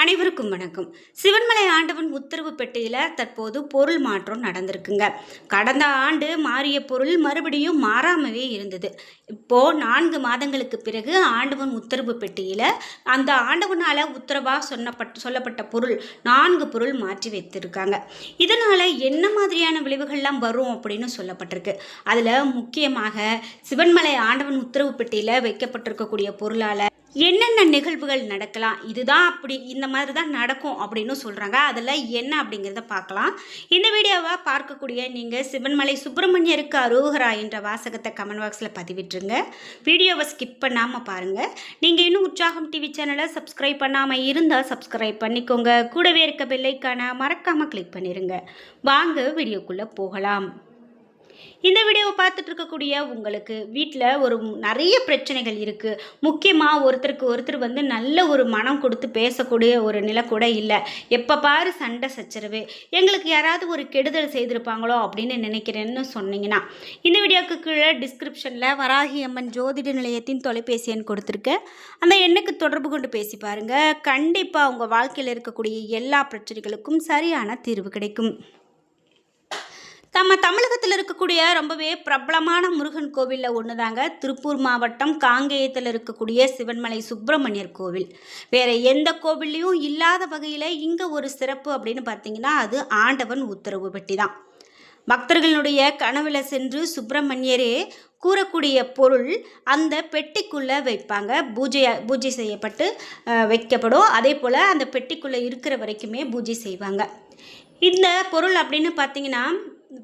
அனைவருக்கும் வணக்கம். சிவன்மலை ஆண்டவன் உத்தரவு பெட்டியில் தற்போது பொருள் மாற்றம் நடந்திருக்குங்க. கடந்த ஆண்டு மாறிய பொருள் மறுபடியும் மாறாமவே இருந்தது. இப்போ 4 மாதங்களுக்கு பிறகு ஆண்டவன் உத்தரவு பெட்டியில் அந்த ஆண்டவனால் உத்தரவாக சொல்லப்பட்ட பொருள் 4 பொருள் மாற்றி வைத்திருக்காங்க. இதனால் என்ன மாதிரியான விளைவுகள்லாம் வரும் அப்படின்னு சொல்லப்பட்டிருக்கு. அதில் முக்கியமாக சிவன்மலை ஆண்டவன் உத்தரவு பெட்டியில் வைக்கப்பட்டிருக்கக்கூடிய பொருளால் என்னென்ன நிகழ்வுகள் நடக்கலாம், இதுதான் அப்படி இந்த மாதிரி தான் நடக்கும் அப்படின்னு சொல்கிறாங்க. அதில் என்ன அப்படிங்கிறத பார்க்கலாம். இந்த வீடியோவை பார்க்கக்கூடிய நீங்கள் சிவன்மலை சுப்பிரமணியருக்கு அரோகரா என்ற வாசகத்தை கமெண்ட் பாக்ஸில் பதிவிட்டுருங்க. வீடியோவை ஸ்கிப் பண்ணாமல் பாருங்கள். நீங்கள் இன்னும் உற்சாகம் டிவி சேனலை சப்ஸ்கிரைப் பண்ணாமல் இருந்தால் சப்ஸ்கிரைப் பண்ணிக்கோங்க. கூடவே இருக்க பெல்லைக்கான மறக்காமல் கிளிக் பண்ணிடுங்க. வாங்க வீடியோக்குள்ளே போகலாம். இந்த வீடியோவை பார்த்துட்டு இருக்கக்கூடிய உங்களுக்கு வீட்டில் நிறைய பிரச்சனைகள் இருக்குது. முக்கியமாக ஒருத்தருக்கு ஒருத்தர் நல்ல ஒரு மனம் கொடுத்து பேசக்கூடிய ஒரு நிலை கூட இல்லை. எப்போ பாரு சண்டை சச்சரவு, எங்களுக்கு யாராவது ஒரு கெடுதல் செய்திருப்பாங்களோ அப்படின்னு நினைக்கிறேன்னு சொன்னீங்கன்னா இந்த வீடியோவுக்கு கீழே டிஸ்கிரிப்ஷனில் வராகி அம்மன் ஜோதிட நிலையத்தின் தொலைபேசி எண் கொடுத்துருக்கேன். அந்த எண்ணுக்கு தொடர்பு கொண்டு பேசி பாருங்கள். கண்டிப்பாக உங்கள் வாழ்க்கையில் இருக்கக்கூடிய எல்லா பிரச்சனைகளுக்கும் சரியான தீர்வு கிடைக்கும். நம்ம தமிழகத்தில் இருக்கக்கூடிய ரொம்பவே பிரபலமான முருகன் கோவிலில் ஒன்று தாங்க திருப்பூர் மாவட்டம் காங்கேயத்தில் இருக்கக்கூடிய சிவன்மலை சுப்பிரமணியர் கோவில். வேறு எந்த கோவில்லையும் இல்லாத வகையில் இங்கே ஒரு சிறப்பு அப்படின்னு பார்த்தீங்கன்னா அது ஆண்டவன் உத்தரவு பெட்டி தான். பக்தர்களுடைய கனவுல சென்று சுப்பிரமணியரே கூறக்கூடிய பொருள் அந்த பெட்டிக்குள்ளே வைப்பாங்க. பூஜை செய்யப்பட்டு வைக்கப்படும். அதே போல் அந்த பெட்டிக்குள்ளே இருக்கிற வரைக்குமே பூஜை செய்வாங்க. இந்த பொருள் அப்படின்னு பார்த்தீங்கன்னா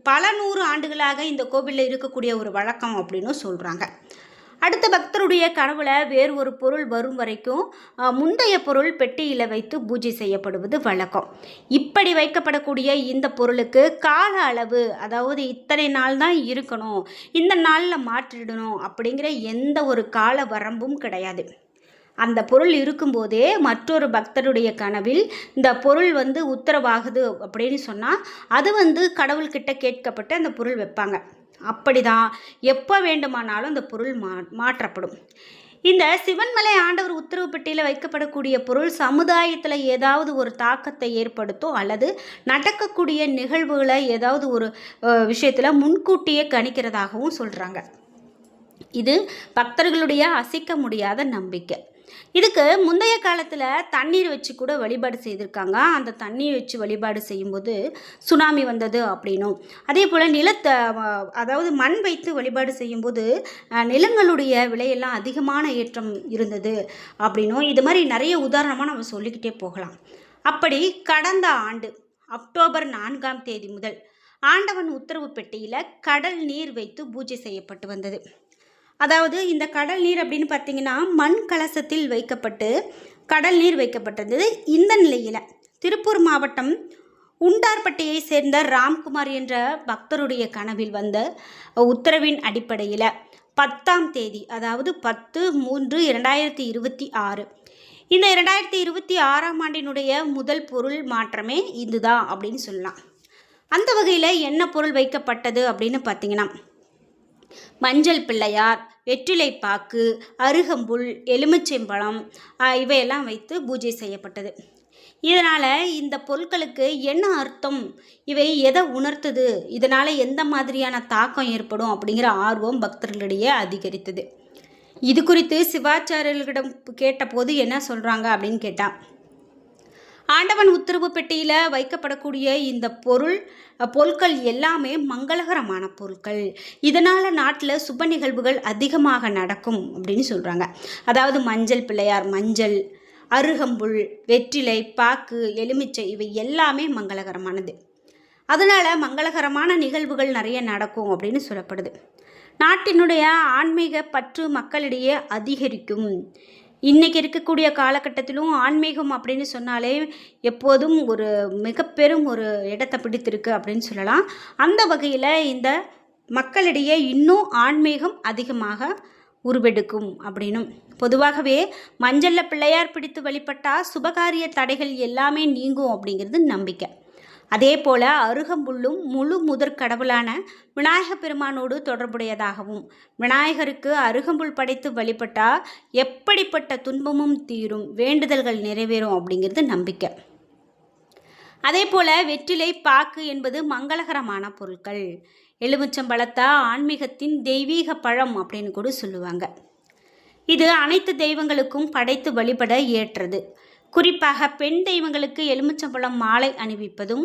பல 100 ஆண்டுகளாக இந்த கோவிலில் இருக்கக்கூடிய ஒரு வழக்கம் அப்படின்னு சொல்கிறாங்க. அடுத்த பக்தருடைய கனவுல வேறு ஒரு பொருள் வரும் வரைக்கும் முந்தைய பொருள் பெட்டியில் வைத்து பூஜை செய்யப்படுவது வழக்கம். இப்படி வைக்கப்படக்கூடிய இந்த பொருளுக்கு கால அளவு, அதாவது இத்தனை நாள் தான் இருக்கணும், இந்த நாளில் மாற்றிடணும் அப்படிங்கிற எந்த ஒரு கால வரம்பும் கிடையாது. அந்த பொருள் இருக்கும்போதே மற்றொரு பக்தருடைய கனவில் இந்த பொருள் உத்தரவாகுது அப்படின்னு சொன்னால் அது கடவுள்கிட்ட கேட்கப்பட்டு அந்த பொருள் வைப்பாங்க. அப்படிதான் எப்போ வேண்டுமானாலும் அந்த பொருள் மாற்றப்படும். இந்த சிவன்மலை ஆண்டவர் உத்தரவு பெட்டியில் வைக்கப்படக்கூடிய பொருள் சமுதாயத்தில் ஏதாவது ஒரு தாக்கத்தை ஏற்படுத்தும் அல்லது நடக்கக்கூடிய நிகழ்வுகளை ஏதாவது ஒரு விஷயத்தில் முன்கூட்டியே கணிக்கிறதாகவும் சொல்கிறாங்க. இது பக்தர்களுடைய அசைக்க முடியாத நம்பிக்கை. இதுக்கு முந்தைய காலத்தில் தண்ணீர் வச்சு கூட வழிபாடு செய்திருக்காங்க. அந்த தண்ணீர் வச்சு வழிபாடு செய்யும்போது சுனாமி வந்தது அப்படின்னும், அதே போல் அதாவது மண் வைத்து வழிபாடு செய்யும்போது நிலங்களுடைய விலையெல்லாம் அதிகமான ஏற்றம் இருந்தது அப்படின்னும், இது மாதிரி நிறைய உதாரணமாக நம்ம சொல்லிக்கிட்டே போகலாம். அப்படி கடந்த ஆண்டு அக்டோபர் 4ஆம் தேதி முதல் ஆண்டவன் உத்தரவு பெட்டியில் கடல் நீர் வைத்து பூஜை செய்யப்பட்டு வந்தது. அதாவது இந்த கடல் நீர் அப்படின்னு பார்த்தீங்கன்னா மண் கலசத்தில் வைக்கப்பட்டு கடல் நீர் வைக்கப்பட்டிருந்தது. இந்த நிலையில் திருப்பூர் மாவட்டம் உண்டார்பட்டியை சேர்ந்த ராம்குமார் என்ற பக்தருடைய கனவில் வந்த உத்தரவின் அடிப்படையில் 10ஆம் தேதி, அதாவது 10/3/2026, இந்த 2026ஆம் ஆண்டினுடைய முதல் பொருள் மாற்றமே இதுதான் அப்படின்னு சொல்லலாம். அந்த வகையில் என்ன பொருள் வைக்கப்பட்டது அப்படின்னு பார்த்தீங்கன்னா மஞ்சள் பிள்ளையார், வெற்றிலைப்பாக்கு, அருகம்புல், எலுமிச்சைம்பழம் இவையெல்லாம் வைத்து பூஜை செய்யப்பட்டது. இதனால் இந்த பொருட்களுக்கு என்ன அர்த்தம், இவை எதை உணர்த்துது, இதனால் எந்த மாதிரியான தாக்கம் ஏற்படும் அப்படிங்கிற ஆர்வம் பக்தர்களிடையே அதிகரித்தது. இது குறித்து சிவாச்சாரியர்களிடம் கேட்டபோது என்ன சொல்கிறாங்க அப்படின்னு கேட்டால், ஆண்டவன் உத்தரவு பெட்டியில் வைக்கப்படக்கூடிய இந்த பொருட்கள் எல்லாமே மங்களகரமான பொருட்கள். இதனால் நாட்டில் சுப நிகழ்வுகள் அதிகமாக நடக்கும் அப்படின்னு சொல்கிறாங்க. அதாவது மஞ்சள் பிள்ளையார், மஞ்சள், அருகம்புல், வெற்றிலை, பாக்கு, எலுமிச்சை இவை எல்லாமே மங்களகரமானது. அதனால் மங்களகரமான நிகழ்வுகள் நிறைய நடக்கும் அப்படின்னு சொல்லப்படுது. நாட்டினுடைய ஆன்மீக பற்று மக்களிடையே அதிகரிக்கும். இன்றைக்கி இருக்கக்கூடிய காலகட்டத்திலும் ஆன்மீகம் அப்படின்னு சொன்னாலே எப்போதும் ஒரு மிக பெரும் ஒரு இடத்தை பிடித்திருக்கு அப்படின்னு சொல்லலாம். அந்த வகையில் இந்த மக்களிடையே இன்னும் ஆன்மீகம் அதிகமாக உருவெடுக்கும் அப்படின்னும், பொதுவாகவே மஞ்சளில் பிள்ளையார் பிடித்து வழிபட்டால் சுபகாரிய தடைகள் எல்லாமே நீங்கும் அப்படிங்கிறது நம்பிக்கை. அதே போல அருகம்புல்லும் முழு முதற் கடவுளான விநாயக பெருமானோடு தொடர்புடையதாகவும், விநாயகருக்கு அருகம்புல் படைத்து வழிபட்டால் எப்படிப்பட்ட துன்பமும் தீரும், வேண்டுதல்கள் நிறைவேறும் அப்படிங்கிறது நம்பிக்கை. அதே போல் வெற்றிலை பாக்கு என்பது மங்களகரமான பொருட்கள். எலுமிச்சம்பழத்தை ஆன்மீகத்தின் தெய்வீக பழம் அப்படின்னு கூட சொல்லுவாங்க. இது அனைத்து தெய்வங்களுக்கும் படைத்து வழிபட ஏற்றது. குறிப்பாக பெண் தெய்வங்களுக்கு எலுமிச்சம்பழம் மாலை அணிவிப்பதும்,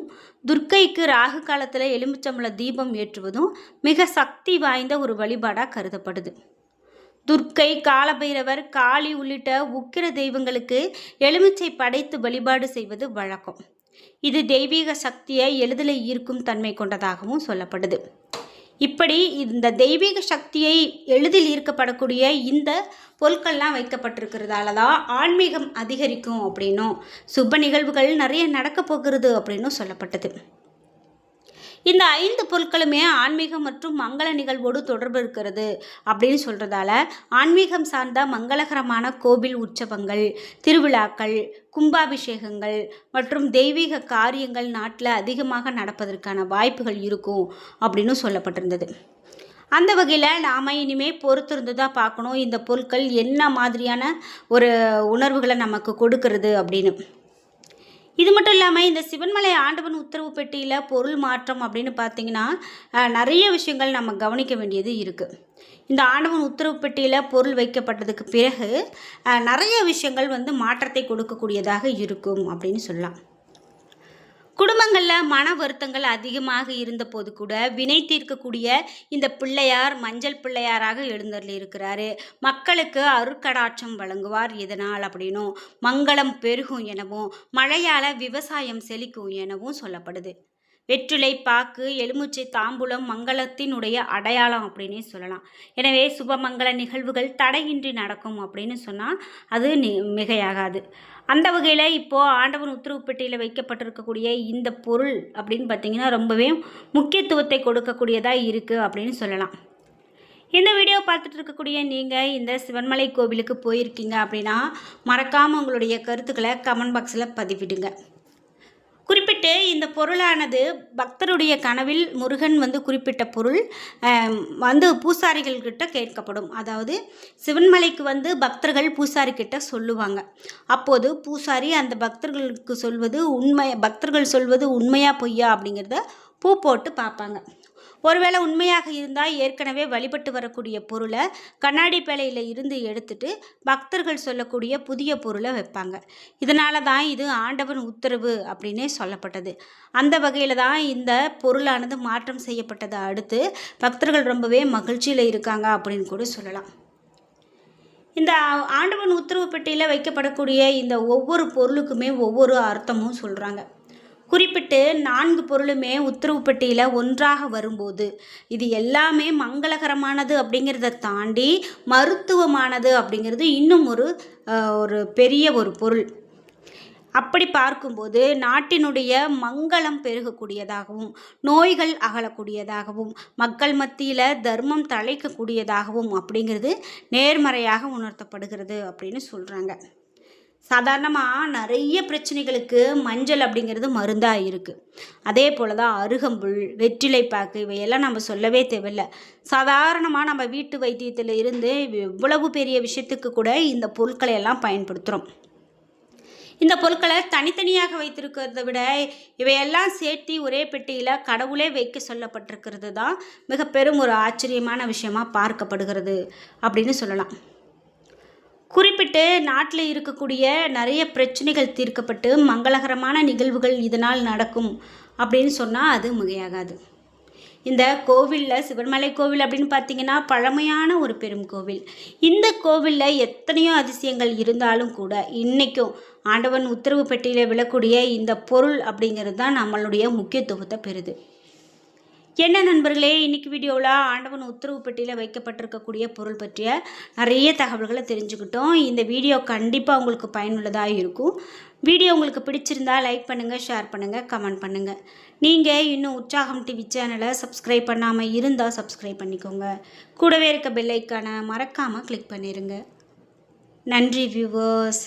துர்க்கைக்கு ராகு காலத்தில் எலுமிச்சம்பழ தீபம் ஏற்றுவதும் மிக சக்தி வாய்ந்த ஒரு வழிபாடாக கருதப்படுது. துர்க்கை, காலபைரவர், காளி உள்ளிட்ட உக்கிர தெய்வங்களுக்கு எலுமிச்சை படைத்து வழிபாடு செய்வது வழக்கம். இது தெய்வீக சக்தியை எளிதில் ஈர்க்கும் தன்மை கொண்டதாகவும் சொல்லப்படுது. இப்படி இந்த தெய்வீக சக்தியை எளிதில் ஈர்க்கப்படக்கூடிய இந்த பொருட்கள்லாம் வைக்கப்பட்டிருக்கிறதால தான் ஆன்மீகம் அதிகரிக்கும் அப்படின்னும், சுப நிகழ்வுகள் நிறைய நடக்க போகிறது அப்படின்னும் சொல்லப்பட்டது. இந்த 5 பொருட்களுமே ஆன்மீகம் மற்றும் மங்கள நிகழ்வோடு தொடர்பு இருக்கிறது அப்படின்னு சொல்கிறதால ஆன்மீகம் சார்ந்த மங்களகரமான கோவில் உற்சவங்கள், திருவிழாக்கள், கும்பாபிஷேகங்கள் மற்றும் தெய்வீக காரியங்கள் நாட்டில் அதிகமாக நடப்பதற்கான வாய்ப்புகள் இருக்கும் அப்படின்னு சொல்லப்பட்டிருந்தது. அந்த வகையில் நாம் இனிமேல் பொறுத்திருந்து தான் பார்க்கணும் இந்த பொருட்கள் என்ன மாதிரியான ஒரு உணர்வுகளை நமக்கு கொடுக்கறது அப்படின்னு. இது மட்டும் இல்லாமல் இந்த சிவன்மலை ஆண்டவன் உத்தரவு பெட்டியில் பொருள் மாற்றம் அப்படின்னு பார்த்திங்கன்னா நிறைய விஷயங்கள் நம்ம கவனிக்க வேண்டியது இருக்குது. இந்த ஆண்டவன் உத்தரவு பெட்டியில் பொருள் வைக்கப்பட்டதுக்கு பிறகு நிறைய விஷயங்கள் மாற்றத்தை கொடுக்கக்கூடியதாக இருக்கும் அப்படின்னு சொல்லலாம். குடும்பங்களில் மன வருத்தங்கள் அதிகமாக இருந்தபோது கூட வினை தீர்க்கக்கூடிய இந்த பிள்ளையார் மஞ்சள் பிள்ளையாராக எழுந்தருளி இருக்கிறாரு. மக்களுக்கு அருட்கடாட்சம் வழங்குவார். எதனால் அப்படின்னும், மங்களம் பெருகும் எனவும், மழையால் விவசாயம் செழிக்கும் எனவும் சொல்லப்படுது. வெற்றிலை பாக்கு, எலுமிச்சை தாம்பூலம் மங்களத்தினுடைய அடையாளம் அப்படின்னே சொல்லலாம். எனவே சுபமங்கள நிகழ்வுகள் தடையின்றி நடக்கும் அப்படின்னு சொன்னால் அது மிகையாகாது. அந்த வகையில் இப்போது ஆண்டவன் உத்தரவு பெட்டியில் வைக்கப்பட்டிருக்கக்கூடிய இந்த பொருள் அப்படின்னு பார்த்திங்கன்னா ரொம்பவே முக்கியத்துவத்தை கொடுக்கக்கூடியதாக இருக்குது அப்படின்னு சொல்லலாம். இந்த வீடியோ பார்த்துட்டு இருக்கக்கூடிய நீங்கள் இந்த சிவன்மலை கோவிலுக்கு போயிருக்கீங்க அப்படின்னா மறக்காமல் உங்களுடைய கருத்துக்களை கமெண்ட் பாக்ஸில் பதிவிடுங்க. குறிப்பிட்டு இந்த பொருளானது பக்தருடைய கனவில் முருகன் குறிப்பிட்ட பொருள் பூசாரிகள்கிட்ட கேட்கப்படும். அதாவது சிவன்மலைக்கு பக்தர்கள் பூசாரிக்கிட்ட சொல்லுவாங்க. அப்போது பூசாரி அந்த பக்தர்களுக்கு சொல்வது பக்தர்கள் சொல்வது உண்மையா பொய்யா அப்படிங்கிறத பூ போட்டு பார்ப்பாங்க. ஒருவேளை உண்மையாக இருந்தால் ஏற்கனவே வழிபட்டு வரக்கூடிய பொருளை கண்ணாடி பேழையில் இருந்து எடுத்துட்டு பக்தர்கள் சொல்லக்கூடிய புதிய பொருளை வைப்பாங்க. இதனால தான் இது ஆண்டவன் உத்தரவு அப்படின்னே சொல்லப்பட்டது. அந்த வகையில் தான் இந்த பொருளானது மாற்றம் செய்யப்பட்டதை அடுத்து பக்தர்கள் ரொம்பவே மகிழ்ச்சியில் இருக்காங்க அப்படின்னு கூட சொல்லலாம். இந்த ஆண்டவன் உத்தரவு பெட்டியில் வைக்கப்படக்கூடிய இந்த ஒவ்வொரு பொருளுக்குமே ஒவ்வொரு அர்த்தமும் சொல்கிறாங்க. குறிப்பிட்டு 4 பொருளுமே உத்தரவு பெட்டியில் ஒன்றாக வரும்போது இது எல்லாமே மங்களகரமானது அப்படிங்கிறத தாண்டி மருத்துவமானது அப்படிங்கிறது இன்னும் ஒரு பெரிய ஒரு பொருள். அப்படி பார்க்கும்போது நாட்டினுடைய மங்களம் பெருகக்கூடியதாகவும், நோய்கள் அகலக்கூடியதாகவும், மக்கள் மத்தியில் தர்மம் தழைக்கக்கூடியதாகவும் அப்படிங்கிறது நேர்மறையாக உணர்த்தப்படுகிறது அப்படின்னு சொல்கிறாங்க. சாதாரணமாக நிறைய பிரச்சனைகளுக்கு மஞ்சள் அப்படிங்கிறது மருந்தாக இருக்குது. அதே போல் தான் அருகம்புல், வெற்றிலை பாக்கு இவையெல்லாம் நம்ம சொல்லவே தேவையில்லை. சாதாரணமாக நம்ம வீட்டு வைத்தியத்தில் இருந்து எவ்வளவு பெரிய விஷயத்துக்கு கூட இந்த பொருட்களை எல்லாம் பயன்படுத்துகிறோம். இந்த பொருட்களை தனித்தனியாக வைத்திருக்கிறத விட இவையெல்லாம் சேர்த்து ஒரே பெட்டியில் கடவுளே வைக்க சொல்லப்பட்டிருக்கிறது தான் மிக பெரும் ஒரு ஆச்சரியமான விஷயமாக பார்க்கப்படுகிறது அப்படின்னு சொல்லலாம். குறிப்பிட்டு நாட்டில் இருக்கக்கூடிய நிறைய பிரச்சனைகள் தீர்க்கப்பட்டு மங்களகரமான நிகழ்வுகள் இதனால் நடக்கும் அப்படின்னு சொன்னால் அது மிகையாகாது. இந்த கோவிலில் சிவன்மலை கோவில் அப்படின்னு பார்த்திங்கன்னா பழமையான ஒரு பெரும் கோவில். இந்த கோவிலில் எத்தனையோ அதிசயங்கள் இருந்தாலும் கூட இன்றைக்கும் ஆண்டவன் உத்தரவு பெட்டியில் விழக்கூடிய இந்த பொருள் அப்படிங்கிறது தான் நம்மளுடைய முக்கியத்துவத்தை பெறுது. என்ன நண்பர்களே, இன்றைக்கி வீடியோவில் ஆண்டவன் உத்தரவு பெட்டியில் வைக்கப்பட்டிருக்கக்கூடிய பொருள் பற்றிய நிறைய தகவல்களை தெரிஞ்சுக்கிட்டோம். இந்த வீடியோ கண்டிப்பாக உங்களுக்கு பயனுள்ளதாக இருக்கும். வீடியோ உங்களுக்கு பிடிச்சிருந்தால் லைக் பண்ணுங்கள், ஷேர் பண்ணுங்கள், கமெண்ட் பண்ணுங்கள். நீங்கள் இன்னும் உற்சாகம் டிவி சேனலை சப்ஸ்கிரைப் பண்ணாமல் இருந்தால் சப்ஸ்கிரைப் பண்ணிக்கோங்க. கூடவே இருக்க பெல் ஐக்கானை மறக்காமல் கிளிக் பண்ணிடுங்க. நன்றி வியூவர்ஸ்.